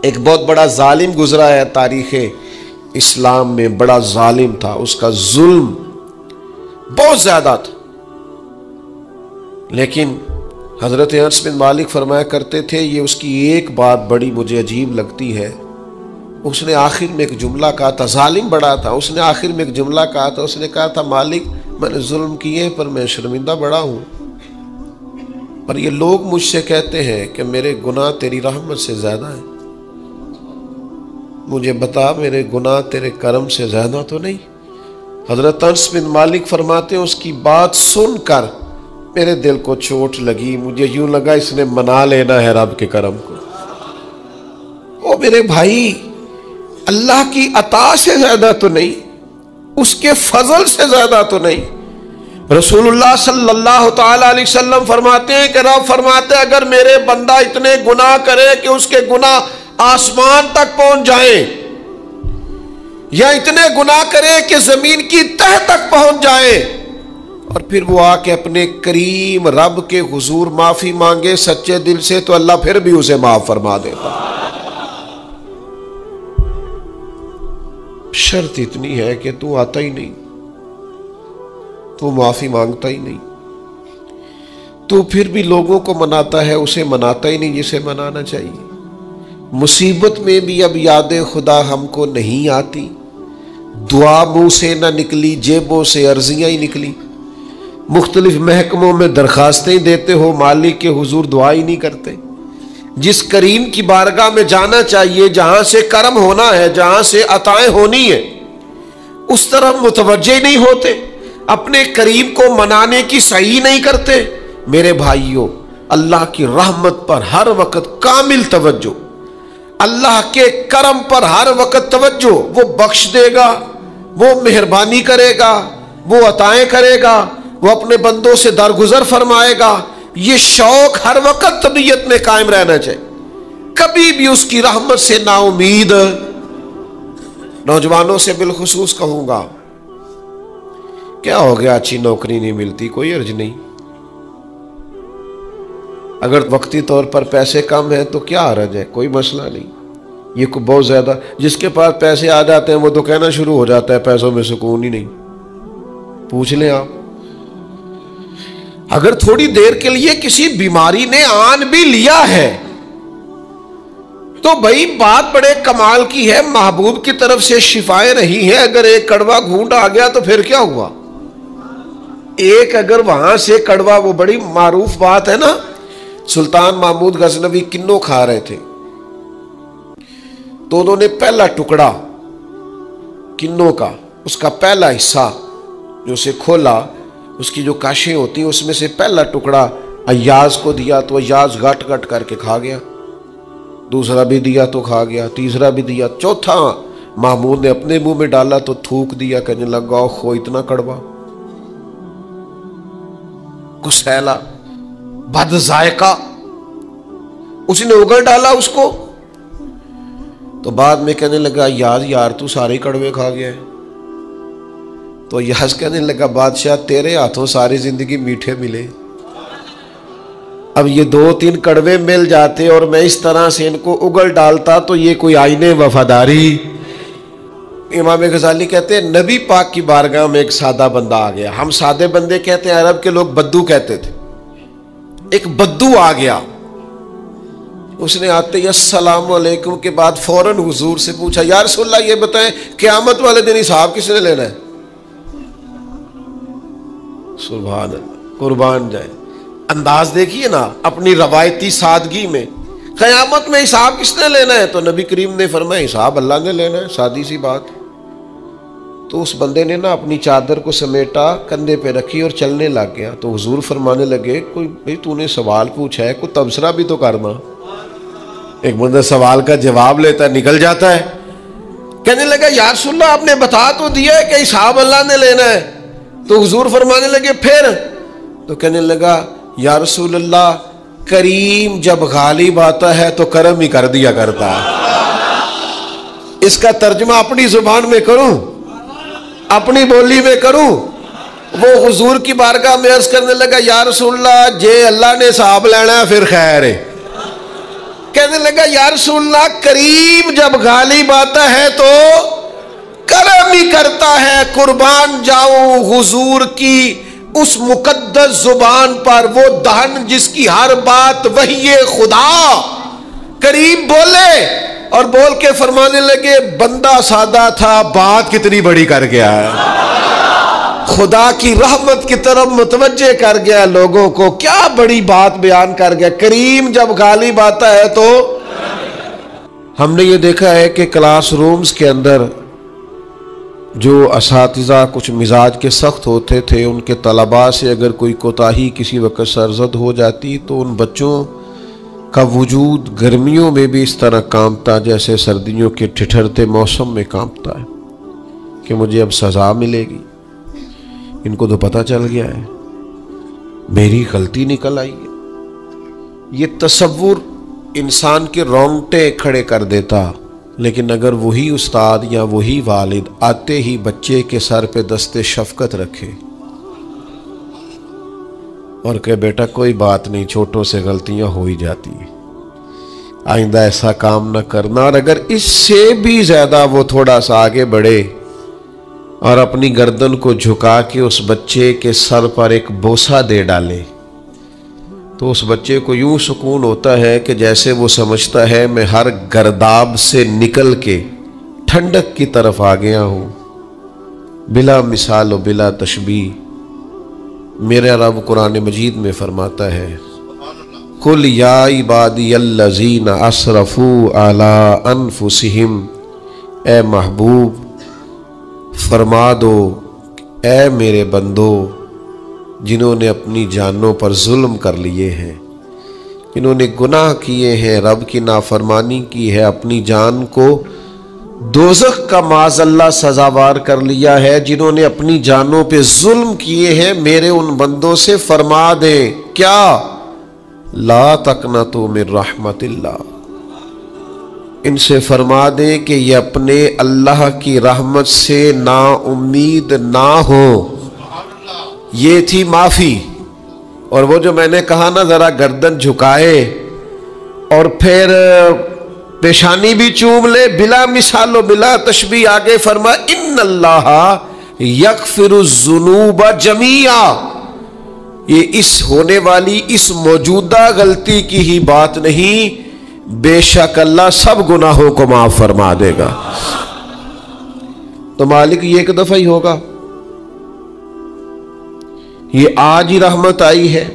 ایک بہت بڑا ظالم گزرا ہے تاریخ اسلام میں، بڑا ظالم تھا، اس کا ظلم بہت زیادہ تھا، لیکن حضرت انس بن مالک فرمایا کرتے تھے یہ اس کی ایک بات بڑی مجھے عجیب لگتی ہے، اس نے آخر میں ایک جملہ کہا تھا، ظالم بڑا تھا، اس نے آخر میں ایک جملہ کہا تھا، اس نے کہا تھا مالک میں نے ظلم کیے پر میں شرمندہ بڑا ہوں، پر یہ لوگ مجھ سے کہتے ہیں کہ میرے گناہ تیری رحمت سے زیادہ ہیں، مجھے بتا میرے گناہ تیرے کرم سے زیادہ تو نہیں؟ حضرت انس بن مالک فرماتے ہیں اس کی بات سن کر میرے دل کو چوٹ لگی، مجھے یوں لگا اس نے منا لینا ہے رب کے کرم کو۔ او میرے بھائی، اللہ کی عطا سے زیادہ تو نہیں، اس کے فضل سے زیادہ تو نہیں۔ رسول اللہ صلی اللہ تعالی علیہ وسلم فرماتے ہیں کہ رب فرماتے ہیں اگر میرے بندہ اتنے گناہ کرے کہ اس کے گناہ آسمان تک پہنچ جائیں، یا اتنے گناہ کرے کہ زمین کی تہ تک پہنچ جائیں، اور پھر وہ آ کے اپنے کریم رب کے حضور معافی مانگے سچے دل سے، تو اللہ پھر بھی اسے معاف فرما دیتا۔ شرط اتنی ہے کہ تو آتا ہی نہیں، تو معافی مانگتا ہی نہیں، تو پھر بھی لوگوں کو مناتا ہے، اسے مناتا ہی نہیں جسے منانا چاہیے۔ مصیبت میں بھی اب یاد خدا ہم کو نہیں آتی، دعا منہ سے نہ نکلی، جیبوں سے عرضیاں ہی نکلی، مختلف محکموں میں درخواستیں دیتے ہو، مالک کے حضور دعا ہی نہیں کرتے۔ جس کریم کی بارگاہ میں جانا چاہیے، جہاں سے کرم ہونا ہے، جہاں سے عطائیں ہونی ہے، اس طرف متوجہ نہیں ہوتے، اپنے کریم کو منانے کی صحیح نہیں کرتے۔ میرے بھائیوں، اللہ کی رحمت پر ہر وقت کامل توجہ، اللہ کے کرم پر ہر وقت توجہ، وہ بخش دے گا، وہ مہربانی کرے گا، وہ عطائیں کرے گا، وہ اپنے بندوں سے درگزر فرمائے گا، یہ شوق ہر وقت طبیعت میں قائم رہنا چاہیے، کبھی بھی اس کی رحمت سے نا امید۔ نوجوانوں سے بالخصوص کہوں گا، کیا ہو گیا اچھی نوکری نہیں ملتی، کوئی عرض نہیں، اگر وقتی طور پر پیسے کم ہیں تو کیا حرج ہے، کوئی مسئلہ نہیں۔ یہ کو بہت زیادہ جس کے پاس پیسے آ جاتے ہیں وہ تو کہنا شروع ہو جاتا ہے پیسوں میں سکون ہی نہیں، پوچھ لیں آپ۔ اگر تھوڑی دیر کے لیے کسی بیماری نے آن بھی لیا ہے تو بھائی بات بڑے کمال کی ہے، محبوب کی طرف سے شفائیں رہی ہیں، اگر ایک کڑوا گھونٹ آ گیا تو پھر کیا ہوا؟ ایک اگر وہاں سے کڑوا، وہ بڑی معروف بات ہے نا، سلطان محمود غزنوی کنو کھا رہے تھے تو انہوں نے پہلا ٹکڑا کنو کا، اس کا پہلا حصہ جو اسے کھولا، اس کی جو کاشیں ہوتی ہیں اس میں سے پہلا ٹکڑا ایاز کو دیا تو ایاز گٹ گٹ کر کے کھا گیا، دوسرا بھی دیا تو کھا گیا، تیسرا بھی دیا، چوتھا محمود نے اپنے منہ میں ڈالا تو تھوک دیا، کہنے لگا خو اتنا کڑوا، کسیلا، بد ذائقہ، اس نے اگل ڈالا اس کو، تو بعد میں کہنے لگا یار تو سارے کڑوے کھا گیا ہے، تو یاز کہنے لگا بادشاہ تیرے ہاتھوں ساری زندگی میٹھے ملے، اب یہ 2-3 کڑوے مل جاتے اور میں اس طرح سے ان کو اگل ڈالتا تو یہ کوئی آئینے وفاداری۔ امام غزالی کہتے ہیں نبی پاک کی بارگاہ میں ایک سادہ بندہ آ گیا، ہم سادے بندے کہتے ہیں، عرب کے لوگ بدو کہتے تھے، ایک بدو آ گیا، اس نے آتے ہی السلام علیکم کے بعد فوراً حضور سے پوچھا یا رسول اللہ یہ بتائیں قیامت والے دن حساب کس نے لینا ہے؟ سبحان اللہ، قربان جائے، انداز دیکھیے نا اپنی روایتی سادگی میں، قیامت میں حساب کس نے لینا ہے؟ تو نبی کریم نے فرمایا حساب اللہ نے لینا ہے، سادی سی بات۔ تو اس بندے نے نا اپنی چادر کو سمیٹا، کندھے پہ رکھی اور چلنے لگ گیا، تو حضور فرمانے لگے کوئی بھئی تو نے سوال پوچھا ہے، کوئی تبصرہ بھی تو کرنا، ایک بندہ سوال کا جواب لیتا ہے نکل جاتا ہے۔ کہنے لگا یا رسول اللہ آپ نے بتا تو دیا ہے کہ حساب اللہ نے لینا ہے، تو حضور فرمانے لگے پھر؟ تو کہنے لگا یا رسول اللہ کریم جب غالب آتا ہے تو کرم ہی کر دیا کرتا ہے۔ اس کا ترجمہ اپنی زبان میں کروں، اپنی بولی میں کروں، وہ حضور کی بارگاہ میں عرض کرنے لگا یا رسول اللہ جے اللہ نے حساب لینا ہے پھر خیر ہے، کہنے لگا یا رسول اللہ کریم جب غالب آتا ہے تو کرم ہی کرتا ہے، قربان جاؤں حضور کی اس مقدس زبان پر، وہ دہن جس کی ہر بات وحی خدا۔ کریم بولے اور بول کے فرمانے لگے بندہ سادہ تھا، بات کتنی بڑی کر گیا ہے، خدا کی رحمت کی طرف متوجہ کر گیا لوگوں کو، کیا بڑی بات بیان کر گیا۔ کریم جب غالب آتا ہے تو ہم نے یہ دیکھا ہے کہ کلاس رومز کے اندر جو اساتذہ کچھ مزاج کے سخت ہوتے تھے، ان کے طلباء سے اگر کوئی کوتاہی کسی وقت سرزد ہو جاتی تو ان بچوں کا وجود گرمیوں میں بھی اس طرح کانپتا جیسے سردیوں کے ٹھٹھرتے موسم میں کانپتا ہے کہ مجھے اب سزا ملے گی۔ ان کو تو پتہ چل گیا ہے میری غلطی نکل آئی ہے۔ یہ تصور انسان کے رونگٹے کھڑے کر دیتا، لیکن اگر وہی استاد یا وہی والد آتے ہی بچے کے سر پہ دست شفقت رکھے اور کہ بیٹا کوئی بات نہیں، چھوٹوں سے غلطیاں ہو ہی جاتی ہیں، آئندہ ایسا کام نہ کرنا، اور اگر اس سے بھی زیادہ وہ تھوڑا سا آگے بڑھے اور اپنی گردن کو جھکا کے اس بچے کے سر پر ایک بوسہ دے ڈالے تو اس بچے کو یوں سکون ہوتا ہے کہ جیسے وہ سمجھتا ہے میں ہر گرداب سے نکل کے ٹھنڈک کی طرف آ گیا ہوں۔ بلا مثال و بلا تشبیہ میرا رب قرآن مجید میں فرماتا ہے قُلْ يَا عِبَادِيَ الَّذِينَ أَسْرَفُوا عَلَىٰ أَنفُسِهِمْ، اے محبوب فرما دو اے میرے بندو جنہوں نے اپنی جانوں پر ظلم کر لیے ہیں، جنہوں نے گناہ کیے ہیں، رب کی نافرمانی کی ہے، اپنی جان کو دوزخ کا معاذ اللہ سزاوار کر لیا ہے، جنہوں نے اپنی جانوں پہ ظلم کیے ہیں، میرے ان بندوں سے فرما دیں کیا لا تقنطوا من رحمت اللہ، ان سے فرما دیں کہ یہ اپنے اللہ کی رحمت سے نا امید نہ ہو۔ یہ تھی معافی، اور وہ جو میں نے کہا نا ذرا گردن جھکائے اور پھر پیشانی بھی چوم لے، بلا مثال و بلا تشبیہ آگے فرما ان اللہ یغفر الذنوب جمیعا، یہ اس ہونے والی اس موجودہ غلطی کی ہی بات نہیں، بے شک اللہ سب گناہوں کو معاف فرما دے گا۔ تو مالک یہ ایک دفعہ ہی ہوگا، یہ آج ہی رحمت آئی ہے،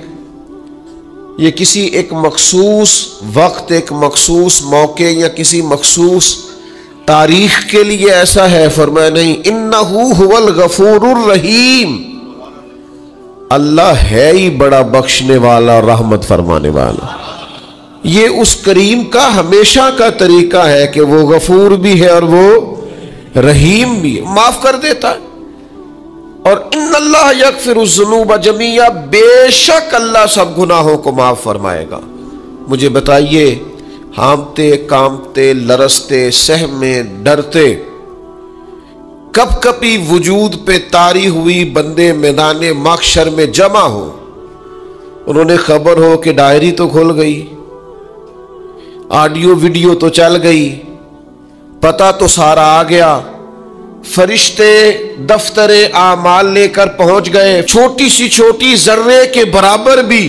یہ کسی ایک مخصوص وقت ایک مخصوص موقع یا کسی مخصوص تاریخ کے لیے ایسا ہے؟ فرمایا نہیں، انہ هو الغفور الرحیم، اللہ ہے ہی بڑا بخشنے والا اور رحمت فرمانے والا۔ یہ اس کریم کا ہمیشہ کا طریقہ ہے کہ وہ غفور بھی ہے اور وہ رحیم بھی ہے، معاف کر دیتا ہے۔ اور ان اللہ یغفر الذنوب جمیعا، بے شک اللہ سب گناہوں کو معاف فرمائے گا۔ مجھے بتائیے ہانپتے کانپتے لرزتے سہمے ڈرتے کب کبھی وجود پہ طاری ہوئی بندے میدان محشر میں جمع ہو، انہوں نے خبر ہو کہ ڈائری تو کھل گئی، آڈیو ویڈیو تو چل گئی، پتہ تو سارا آ گیا، فرشتے دفتر اعمال لے کر پہنچ گئے، چھوٹی سی چھوٹی ذرے کے برابر بھی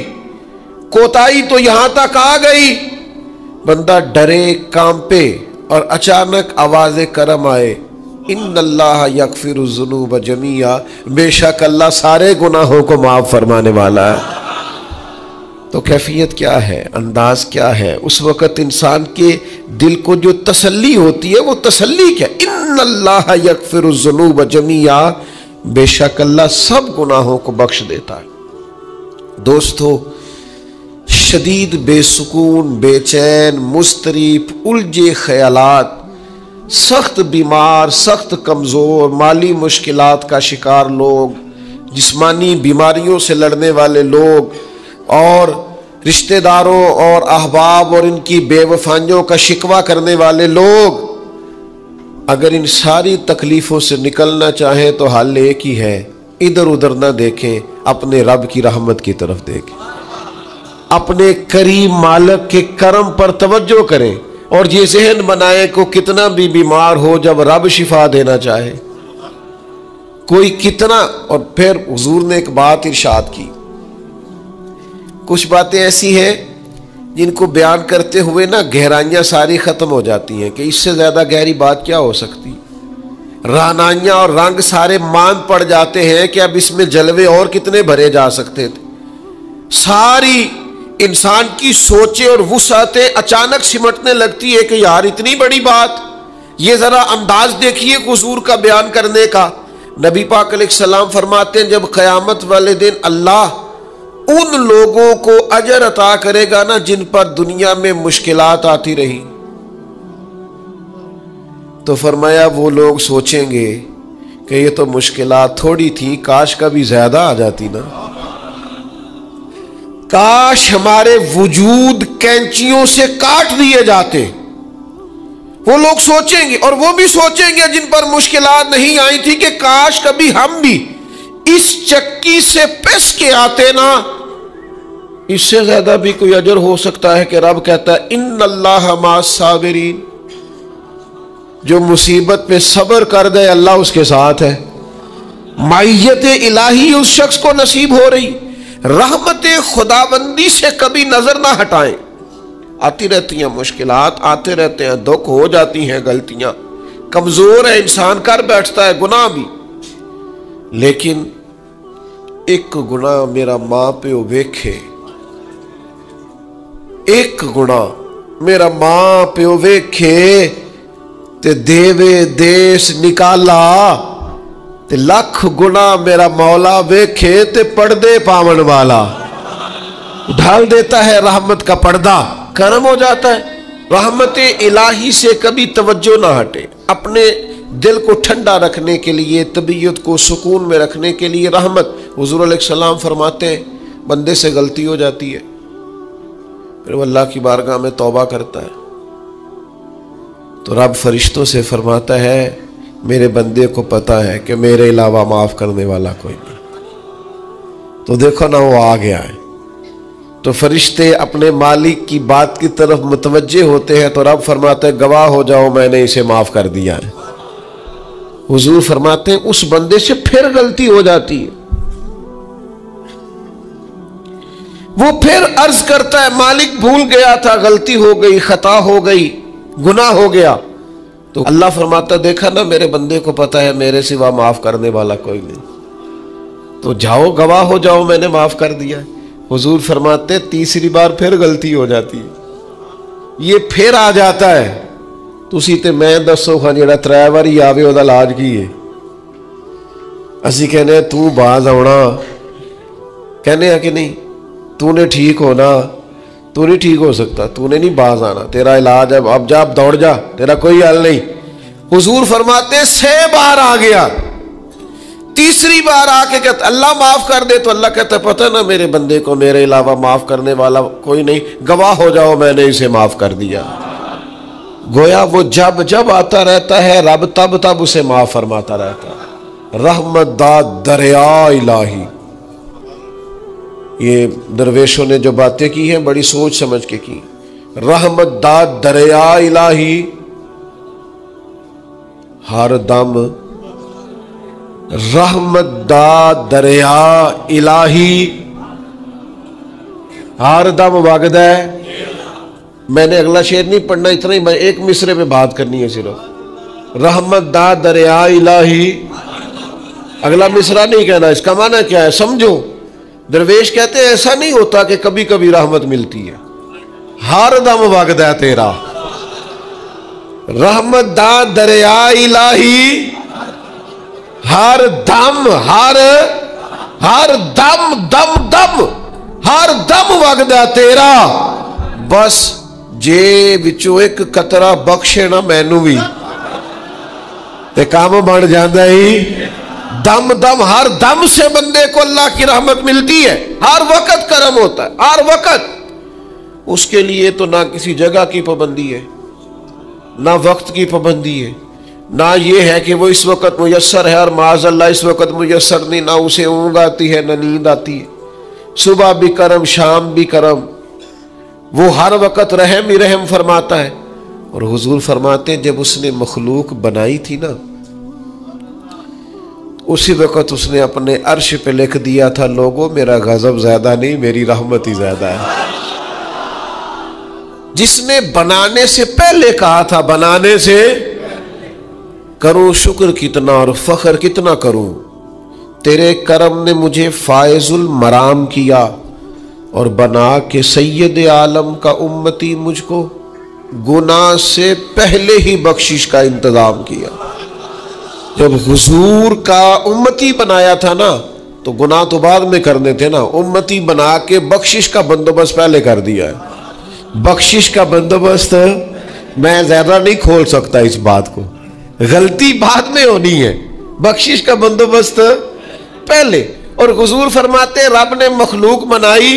کوتاہی تو یہاں تک آ گئی، بندہ ڈرے کانپے اور اچانک آواز کرم آئے ان اللہ یغفر الذنوب جمیعا، بے شک اللہ سارے گناہوں کو معاف فرمانے والا ہے۔ تو کیفیت کیا ہے، انداز کیا ہے؟ اس وقت انسان کے دل کو جو تسلی ہوتی ہے وہ تسلی کیا؟ ان اللہ یغفر الذنوب جمیعا، بے شک اللہ سب گناہوں کو بخش دیتا ہے۔ دوستو، شدید بے سکون، بے چین، مضطرب، الجھے خیالات، سخت بیمار، سخت کمزور، مالی مشکلات کا شکار لوگ، جسمانی بیماریوں سے لڑنے والے لوگ، اور رشتہ داروں اور احباب اور ان کی بے وفائیوں کا شکوہ کرنے والے لوگ، اگر ان ساری تکلیفوں سے نکلنا چاہیں تو حل ایک ہی ہے، ادھر ادھر نہ دیکھیں، اپنے رب کی رحمت کی طرف دیکھیں۔ اپنے کریم مالک کے کرم پر توجہ کریں اور یہ ذہن بنائیں کو کتنا بھی بیمار ہو جب رب شفا دینا چاہے کوئی کتنا. اور پھر حضور نے ایک بات ارشاد کی. کچھ باتیں ایسی ہیں جن کو بیان کرتے ہوئے نا گہرائیاں ساری ختم ہو جاتی ہیں کہ اس سے زیادہ گہری بات کیا ہو سکتی. رانائیاں اور رنگ سارے مان پڑ جاتے ہیں کہ اب اس میں جلوے اور کتنے بھرے جا سکتے تھے. ساری انسان کی سوچیں اور وسعتیں اچانک سمٹنے لگتی ہے کہ یار اتنی بڑی بات. یہ ذرا انداز دیکھیے حضور کا بیان کرنے کا. نبی پاک علیہ السلام فرماتے ہیں جب قیامت والے دن اللہ ان لوگوں کو اجر عطا کرے گا نا جن پر دنیا میں مشکلات آتی رہی, تو فرمایا وہ لوگ سوچیں گے کہ یہ تو مشکلات تھوڑی تھی, کاش کبھی زیادہ آ جاتی نا, کاش ہمارے وجود کینچیوں سے کاٹ دیے جاتے. وہ لوگ سوچیں گے اور وہ بھی سوچیں گے جن پر مشکلات نہیں آئی تھی کہ کاش کبھی ہم بھی اس چکی سے پس کے آتے نا. اس سے زیادہ بھی کوئی اجر ہو سکتا ہے کہ رب کہتا ہے ان اللہ مع الصابرین, جو مصیبت پہ صبر کر دے اللہ اس کے ساتھ ہے. معیت الہی اس شخص کو نصیب ہو رہی. رحمت خداوندی سے کبھی نظر نہ ہٹائیں. آتی رہتی ہیں مشکلات, آتے رہتے ہیں دکھ, ہو جاتی ہیں غلطیاں, کمزور ہے انسان, کر بیٹھتا ہے گناہ بھی. لیکن ایک گناہ میرا ماں پیو ویکھے, ایک گناہ میرا ماں پیو ویکھے تے دیوے دیس نکالا, تے لکھ گناہ میرا مولا ویکھے تے پردے پاون والا. ڈھال دیتا ہے رحمت کا پردہ, کرم ہو جاتا ہے. رحمت الہی سے کبھی توجہ نہ ہٹے. اپنے دل کو ٹھنڈا رکھنے کے لیے, طبیعت کو سکون میں رکھنے کے لیے رحمت. حضور علیہ السلام فرماتے ہیں بندے سے غلطی ہو جاتی ہے, پھر وہ اللہ کی بارگاہ میں توبہ کرتا ہے تو رب فرشتوں سے فرماتا ہے میرے بندے کو پتا ہے کہ میرے علاوہ معاف کرنے والا کوئی نہیں. تو دیکھو نا وہ آ گیا ہے. تو فرشتے اپنے مالک کی بات کی طرف متوجہ ہوتے ہیں تو رب فرماتا ہے گواہ ہو جاؤ میں نے اسے معاف کر دیا ہے. حضور فرماتے ہیں اس بندے سے پھر غلطی ہو جاتی ہے, وہ پھر عرض کرتا ہے مالک بھول گیا تھا, غلطی ہو گئی, خطا ہو گئی, گناہ ہو گیا. تو اللہ فرماتا دیکھا نا میرے بندے کو پتا ہے میرے سوا معاف کرنے والا کوئی نہیں, تو جاؤ گواہ ہو جاؤ میں نے معاف کر دیا ہے. حضور فرماتے تیسری بار پھر غلطی ہو جاتی ہے, یہ پھر آ جاتا ہے. تسی تے میں دسو خان جڑا 3 واری آوے او دا علاج کی ہے. اسی کہنے تو باز آنا, کہنے ہیں کہ نہیں تو نے ٹھیک ہونا, تو نہیں ٹھیک ہو سکتا, تو نے نہیں باز آنا, تیرا علاج ہے, اب جا اب دوڑ جا, تیرا کوئی حل نہیں. حضور فرماتے 6 بار آ گیا, تیسری بار آ کے کہتا اللہ معاف کر دے, تو اللہ کہتا پتہ نا میرے بندے کو میرے علاوہ معاف کرنے والا کوئی نہیں, گواہ ہو جاؤ میں نے اسے معاف کر دیا. گویا وہ جب جب آتا رہتا ہے رب تب تب اسے معاف فرماتا رہتا ہے. رحمت دا دریا الہی. یہ درویشوں نے جو باتیں کی ہیں بڑی سوچ سمجھ کے کی. رحمت دا دریا الہی ہر دم, رحمت دا دریا الہی ہر دم وگدا ہے. میں نے اگلا شعر نہیں پڑھنا, اتنا ہی میں ایک مصرے پہ بات کرنی ہے صرف. رحمت دا دریا الہی, اگلا مصرع نہیں کہنا. اس کا معنی کیا ہے سمجھو. درویش کہتے ہیں ایسا نہیں ہوتا کہ کبھی کبھی رحمت ملتی ہے, ہر دم وگدا ہے تیرا. رحمت دا دریا الہی ہر دم, ہر دم دم دم ہر دم وگدا تیرا. بس جے وچوں ایک قطرہ بخشے نا مینوں بھی تے کام بن جاندا ہی. دم دم ہر دم سے بندے کو اللہ کی رحمت ملتی ہے, ہر وقت کرم ہوتا ہے, ہر وقت. اس کے لیے تو نہ کسی جگہ کی پابندی ہے, نہ وقت کی پابندی ہے, نہ یہ ہے کہ وہ اس وقت میسر ہے اور معاذ اللہ اس وقت میسر نہیں, نہ اسے اونگ آتی ہے نہ نیند آتی ہے. صبح بھی کرم, شام بھی کرم, وہ ہر وقت رحم ہی رحم فرماتا ہے. اور حضور فرماتے ہیں جب اس نے مخلوق بنائی تھی نا، اسی وقت اس نے اپنے عرش پہ لکھ دیا تھا، لوگوں میرا غضب زیادہ نہیں، میری رحمت ہی زیادہ ہے. جس نے بنانے سے پہلے کہا تھا، بنانے سے کروں شکر کتنا اور فخر کتنا کروں، تیرے کرم نے مجھے فائز المرام کیا اور بنا کے سید عالم کا امتی مجھ کو گناہ سے پہلے ہی بخشش کا انتظام کیا. جب حضور کا امتی بنایا تھا نا تو گناہ تو بعد میں کرنے تھے نا، امتی بنا کے بخشش کا بندوبست پہلے کر دیا ہے. بخشش کا بندوبست میں زیادہ نہیں کھول سکتا اس بات کو، غلطی بعد میں ہونی ہے، بخشش کا بندوبست پہلے. اور حضور فرماتے رب نے مخلوق بنائی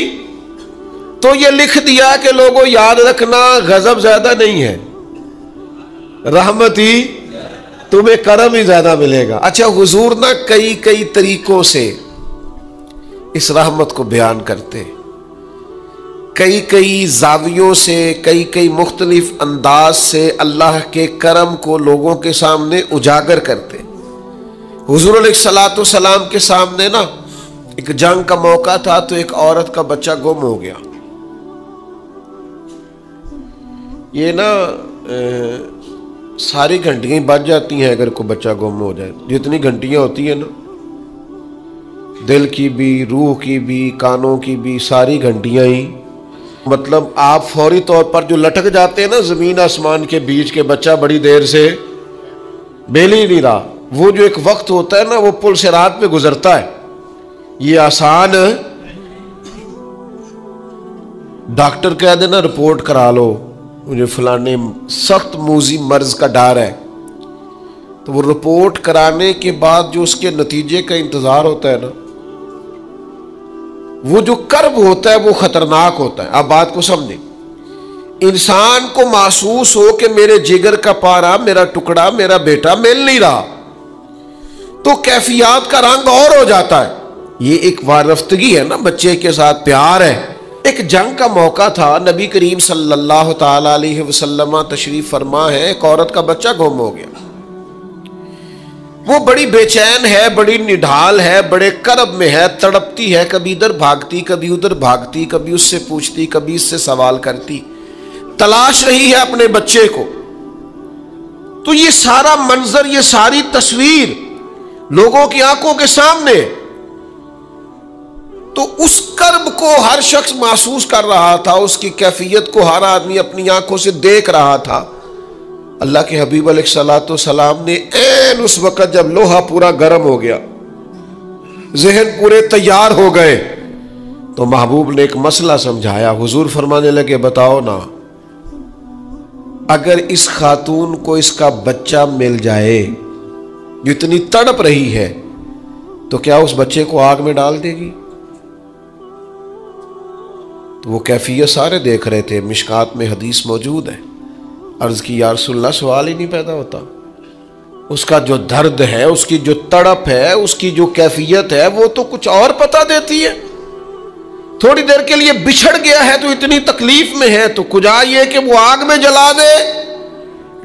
تو یہ لکھ دیا کہ لوگوں یاد رکھنا غضب زیادہ نہیں ہے، رحمت ہی، تمہیں کرم ہی زیادہ ملے گا. اچھا حضور نا کئی طریقوں سے اس رحمت کو بیان کرتے، کئی زاویوں سے، کئی مختلف انداز سے اللہ کے کرم کو لوگوں کے سامنے اجاگر کرتے. حضور علیہ الصلوۃ والسلام کے سامنے نا ایک جنگ کا موقع تھا تو ایک عورت کا بچہ گم ہو گیا. یہ نا ساری گھنٹیاں بج جاتی ہیں اگر کوئی بچہ گم ہو جائے، جتنی گھنٹیاں ہوتی ہیں نا، دل کی بھی، روح کی بھی، کانوں کی بھی، ساری گھنٹیاں ہی، مطلب آپ فوری طور پر جو لٹک جاتے ہیں نا زمین آسمان کے بیچ کے، بچہ بڑی دیر سے بیل ہی نہیں رہا، وہ جو ایک وقت ہوتا ہے نا وہ پل صراط پہ گزرتا ہے، یہ آسان. ڈاکٹر کہہ دینا رپورٹ کرا لو مجھے فلانے سخت موذی مرض کا ڈر ہے، تو وہ رپورٹ کرانے کے بعد جو اس کے نتیجے کا انتظار ہوتا ہے نا، وہ جو کرب ہوتا ہے وہ خطرناک ہوتا ہے. آپ بات کو سمجھیں، انسان کو محسوس ہو کہ میرے جگر کا پارا، میرا ٹکڑا، میرا بیٹا مل نہیں رہا، تو کیفیات کا رنگ اور ہو جاتا ہے. یہ ایک وارفتگی ہے نا، بچے کے ساتھ پیار ہے. ایک جنگ کا موقع تھا، نبی کریم صلی اللہ تعالی علیہ وسلم تشریف فرما ہے، ایک عورت کا بچہ گم ہو گیا. وہ بڑی بے چین ہے، بڑی نڈھال ہے، بڑے کرب میں ہے، تڑپتی ہے، کبھی ادھر بھاگتی، کبھی ادھر بھاگتی، کبھی اس سے پوچھتی، کبھی اس سے سوال کرتی، تلاش رہی ہے اپنے بچے کو. تو یہ سارا منظر، یہ ساری تصویر لوگوں کی آنکھوں کے سامنے، تو اس کرب کو ہر شخص محسوس کر رہا تھا، اس کی کیفیت کو ہر آدمی اپنی آنکھوں سے دیکھ رہا تھا. اللہ کے حبیب علیہ الصلوۃ والسلام نے عین اس وقت جب لوہا پورا گرم ہو گیا، ذہن پورے تیار ہو گئے، تو محبوب نے ایک مسئلہ سمجھایا. حضور فرمانے لگے بتاؤ نا، اگر اس خاتون کو اس کا بچہ مل جائے جو اتنی تڑپ رہی ہے، تو کیا اس بچے کو آگ میں ڈال دے گی؟ تو وہ کیفیت سارے دیکھ رہے تھے، مشکات میں حدیث موجود ہے. عرض کی یا رسول اللہ، سوال ہی نہیں پیدا ہوتا. اس کا جو درد ہے، اس کی جو تڑپ ہے، اس کی جو کیفیت ہے، وہ تو کچھ اور پتہ دیتی ہے. تھوڑی دیر کے لیے بچھڑ گیا ہے تو اتنی تکلیف میں ہے، تو کجا یہ کہ وہ آگ میں جلا دے.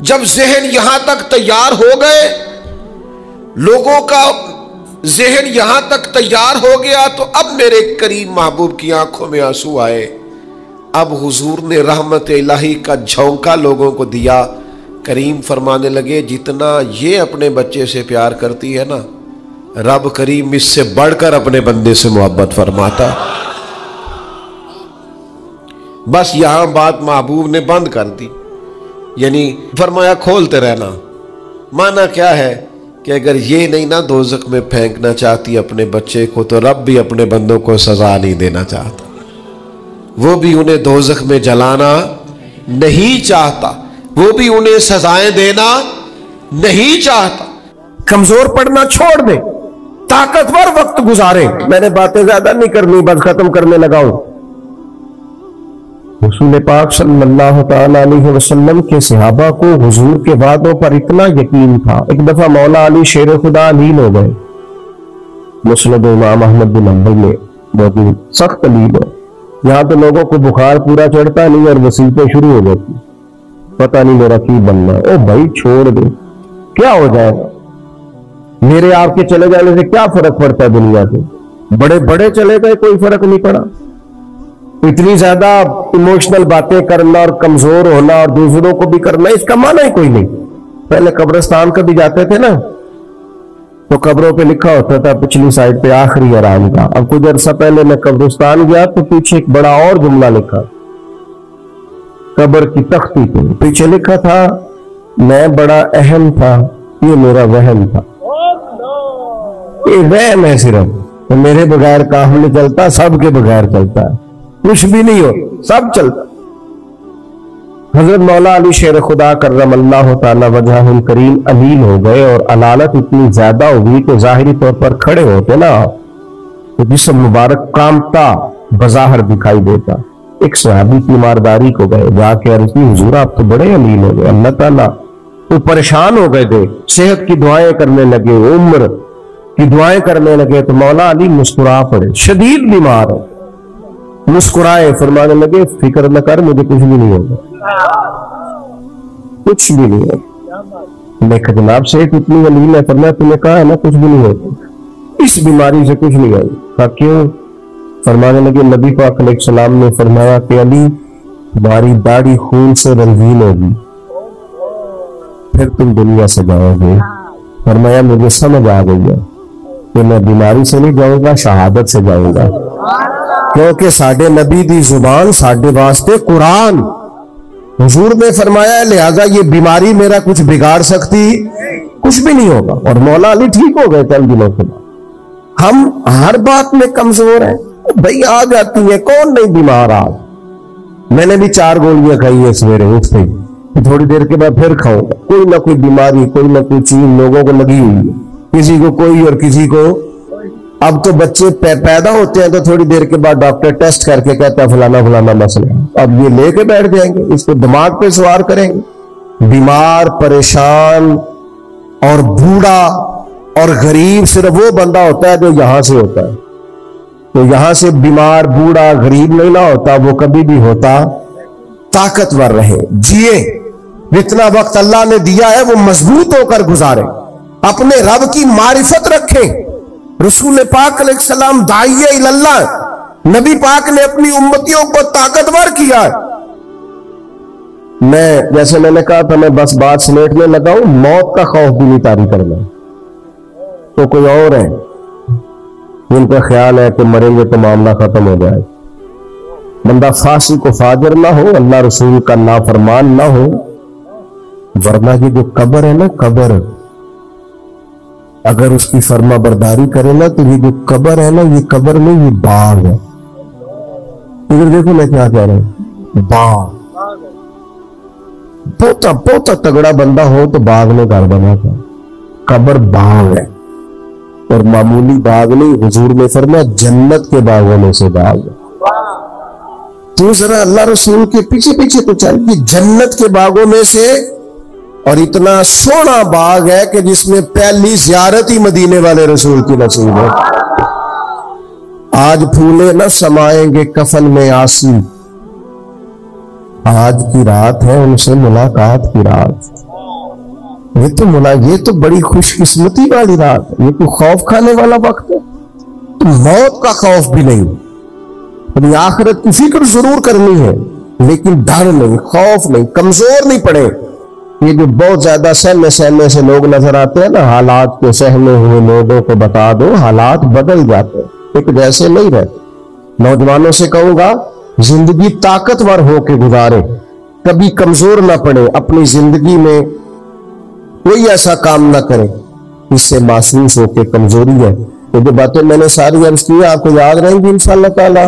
جب ذہن یہاں تک تیار ہو گئے، لوگوں کا ذہن یہاں تک تیار ہو گیا، تو اب میرے کریم محبوب کی آنکھوں میں آنسو آئے. اب حضور نے رحمت الہی کا جھونکا لوگوں کو دیا. کریم فرمانے لگے جتنا یہ اپنے بچے سے پیار کرتی ہے نا، رب کریم اس سے بڑھ کر اپنے بندے سے محبت فرماتا. بس یہاں بات محبوب نے بند کر دی، یعنی فرمایا کھولتے رہنا. معنی کیا ہے کہ اگر یہ نہیں نا دوزخ میں پھینکنا چاہتی اپنے بچے کو، تو رب بھی اپنے بندوں کو سزا نہیں دینا چاہتا، وہ بھی انہیں دوزخ میں جلانا نہیں چاہتا، وہ بھی انہیں سزائیں دینا نہیں چاہتا. کمزور پڑنا چھوڑ دے، طاقتور وقت گزارے. میں نے باتیں زیادہ نہیں کرنی، بس ختم کرنے لگا ہوں. رسول پاک صلی اللہ تعالی علیہ وسلم کے صحابہ کو حضور کے وعدوں پر اتنا یقین تھا. ایک دفعہ مولا علی شیر خدا لیل ہو گئے، مسند امام احمد بن حنبل میں موجود، سخت لیل ہو. یہاں تو لوگوں کو بخار پورا چڑھتا نہیں اور وسیلتیں شروع ہو جاتی، پتہ نہیں میرا کی بننا ہے۔ او بھائی چھوڑ دے، کیا ہو جائے گا؟ میرے آپ کے چلے جانے سے کیا فرق پڑتا ہے دنیا سے؟ بڑے بڑے چلے گئے، کوئی فرق نہیں پڑا۔ اتنی زیادہ ایموشنل باتیں کرنا اور کمزور ہونا اور دوسروں کو بھی کرنا، اس کا معنی ہی کوئی نہیں۔ پہلے قبرستان کبھی جاتے تھے نا تو قبروں پہ لکھا ہوتا تھا پچھلی سائڈ پہ آخری آرام کا۔ اب کچھ عرصہ پہلے میں قبرستان گیا تو پیچھے ایک بڑا اور جملہ لکھا، قبر کی تختی پہ پیچھے لکھا تھا میں بڑا اہم تھا، یہ میرا وہم تھا۔ یہ وہم ہے صرف، تو میرے بغیر کام نہیں چلتا، سب کے بغیر چلتا ہے، کچھ بھی نہیں ہو، سب چلتا۔ حضرت مولا علی شیر خدا کرم اللہ تعالی وجہ الکریم علیل ہو گئے اور علالت اتنی زیادہ ہوگی کہ ظاہری طور پر کھڑے ہوتے نا تو جسم مبارک کامتا بظاہر دکھائی دیتا۔ ایک صحابی تیمارداری کو گئے، جا کے عرض کی حضور آپ تو بڑے علیل ہو گئے، اللہ تعالیٰ تو پریشان ہو گئے تھے، صحت کی دعائیں کرنے لگے، عمر کی دعائیں کرنے لگے، تو مولا علی مسکرا پڑے، شدید بیمار ہے، مسکرائے، فرمانے لگے فکر نہ کر، مجھے کچھ بھی نہیں ہوگا، کچھ بھی نہیں ہوگا۔ دیکھ جناب صحت اتنی علیل ہے، فرمایا تمہیں کہا ہے نا کچھ بھی نہیں ہوگا، اس بیماری سے کچھ نہیں ہوگا۔ کہا کیوں؟ فرمانے لگے نبی پاک علیہ السلام نے فرمایا کہ علی تمہاری داڑھی خون سے رنگین ہوگی، پھر تم دنیا سے جاؤ گے۔ فرمایا مجھے سمجھ آ گئی ہے کہ میں بیماری سے نہیں جاؤں گا، شہادت سے جاؤں گا، کیونکہ ساڈے نبی دی زبان ساڈے واسطے قرآن۔ حضور نے فرمایا ہے لہذا یہ بیماری میرا کچھ بگاڑ سکتی کچھ بھی نہیں ہوگا، اور مولا علی ٹھیک ہو گئے چند دنوں کے بعد۔ ہم ہر بات میں کمزور ہیں بھائی، آ جاتی ہے، کون نہیں بیمار آج؟ میں نے بھی 4 گولیاں کھائی ہے سویرے اٹھتے ہی، تھوڑی دیر کے بعد پھر کھاؤں گا۔ کوئی نہ کوئی بیماری، کوئی نہ کوئی چیز لوگوں کو لگی ہوئی ہے، کسی کو کوئی اور کسی کو۔ اب تو بچے پیدا ہوتے ہیں تو تھوڑی دیر کے بعد ڈاکٹر ٹیسٹ کر کے کہتا ہے فلانا فلانا مسئلہ ہے، اب یہ لے کے بیٹھ جائیں گے، اس کو دماغ پہ سوار کریں گے۔ بیمار، پریشان اور بوڑھا اور غریب صرف وہ بندہ ہوتا ہے جو یہاں سے ہوتا ہے، تو یہاں سے بیمار، بوڑھا، غریب نہیں نہ ہوتا، وہ کبھی بھی ہوتا طاقتور رہے، جیے، جتنا وقت اللہ نے دیا ہے وہ مضبوط ہو کر گزارے، اپنے رب کی معرفت رکھیں۔ رسول پاک علیہ السلام داعیہ اللہ، نبی پاک نے اپنی امتیوں کو طاقتور کیا ہے۔ جیسے میں نے کہا تھا میں بس بات سمیٹنے لگا ہوں، موت کا خوف بھی نہیں طاری کرنا، تو کوئی اور ہے جن کا خیال ہے کہ مریں گے تو معاملہ ختم ہو جائے۔ بندہ فاسق و فاجر نہ ہو، اللہ رسول کا نافرمان نہ ہو، ورنہ یہ جو قبر ہے نا، قبر اگر اس کی فرما برداری کرے نا تو یہ جو قبر ہے نا، یہ قبر میں یہ باغ ہے۔ ادھر دیکھو میں کیا کہہ رہا ہوں، باغ۔ بہت تگڑا بندہ ہو تو باغ میں گھر بنا تھا، قبر باغ ہے، اور معمولی باغ نہیں، حضور نے فرمایا جنت کے باغوں میں سے باغ ہے۔ تو ذرا اللہ رسول کے پیچھے پیچھے تو چاہیے، جنت کے باغوں میں سے، اور اتنا سونا باغ ہے کہ جس میں پہلی زیارت ہی مدینے والے رسول کی نصیب ہے۔ آج پھولے نہ سمائیں گے کفن میں آسی، آج کی رات ہے ان سے ملاقات کی رات۔ یہ تو بڑی خوش قسمتی والی رات ہے، یہ کوئی خوف کھانے والا وقت ہے، تو موت کا خوف بھی نہیں، اپنی آخرت کی فکر ضرور کرنی ہے، لیکن ڈر نہیں، خوف نہیں، کمزور نہیں پڑے۔ یہ جو بہت زیادہ سہنے سے لوگ نظر آتے ہیں نا، حالات کے سہنے ہوئے لوگوں کو بتا دو، حالات بدل جاتے ہیں، ایک جیسے نہیں رہتے۔ نوجوانوں سے کہوں گا زندگی طاقتور ہو کے گزارے، کبھی کمزور نہ پڑے، اپنی زندگی میں کوئی ایسا کام نہ کرے اس سے محسوس ہو کے کمزوری ہے۔ یہ جو باتیں میں نے ساری عرض کی آپ کو یاد رہیں گی انشاءاللہ تعالی۔